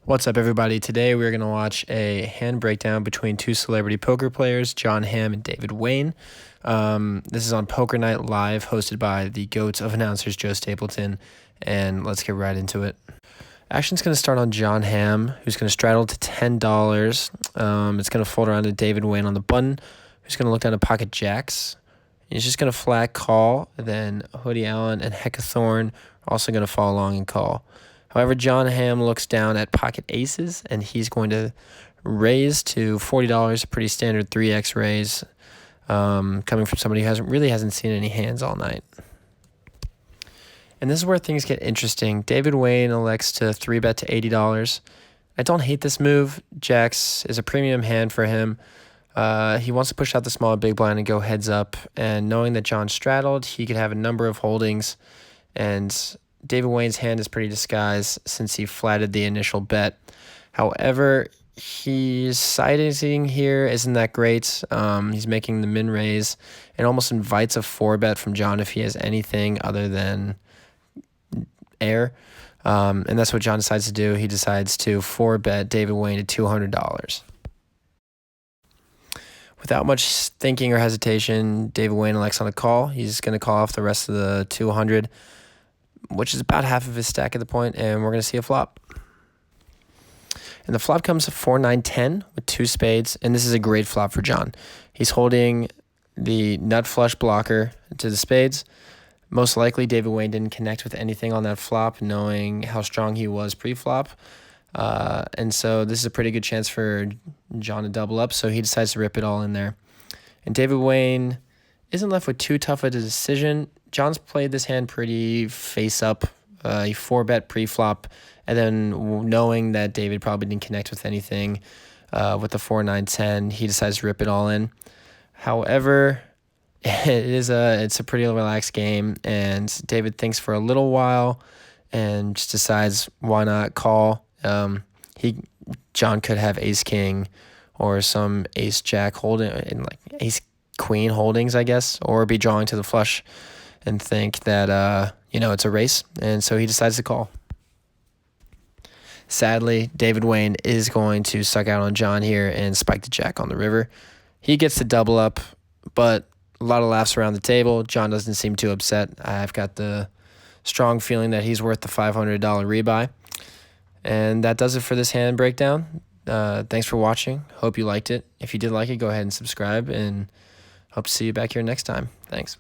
What's up, everybody? Today we're going to watch a hand breakdown between two celebrity poker players, John Hamm and David Wain. This is on Poker Night Live, hosted by the GOAT of announcers, Joe Stapleton, and let's get right into it. Action's going to start on John Hamm, who's going to straddle to $10. It's going to fold around to David Wain on the button, who's going to look down to pocket jacks. He's just going to flat call, and then Hoodie Allen and Heckathorn are also going to follow along and call. However, John Hamm looks down at pocket aces, and he's going to raise to $40, a pretty standard 3x raise, coming from somebody who hasn't seen any hands all night. And this is where things get interesting. David Wain elects to 3-bet to $80. I don't hate this move. Jacks is a premium hand for him. He wants to push out the smaller big blind and go heads up, and knowing that John straddled, he could have a number of holdings, and David Wain's hand is pretty disguised since he flatted the initial bet. However, his sizing here isn't that great. He's making the min raise and almost invites a 4-bet from John if he has anything other than air. And that's what John decides to do. He decides to 4-bet David Wain to $200. Without much thinking or hesitation, David Wain elects on a call. He's going to call off the rest of the 200, which is about half of his stack at the point, and we're going to see a flop. And the flop comes to 4-9-10 with two spades, and this is a great flop for John. He's holding the nut flush blocker to the spades. Most likely, David Wain didn't connect with anything on that flop, knowing how strong he was pre-flop. And so this is a pretty good chance for John to double up, so he decides to rip it all in there. And David Wain isn't left with too tough a decision. John's played this hand pretty face-up. He 4-bet pre-flop, and then knowing that David probably didn't connect with anything with the 4-9-10, he decides to rip it all in. However, it's a pretty relaxed game, and David thinks for a little while and just decides why not call. John could have ace-king or some ace-jack holding, and like ace-queen holdings, I guess, or be drawing to the flush and think that, it's a race, and so he decides to call. Sadly, David Wain is going to suck out on John here and spike the jack on the river. He gets to double up, but a lot of laughs around the table. John doesn't seem too upset. I've got the strong feeling that he's worth the $500 rebuy. And that does it for this hand breakdown. Thanks for watching. Hope you liked it. If you did like it, go ahead and subscribe, and hope to see you back here next time. Thanks.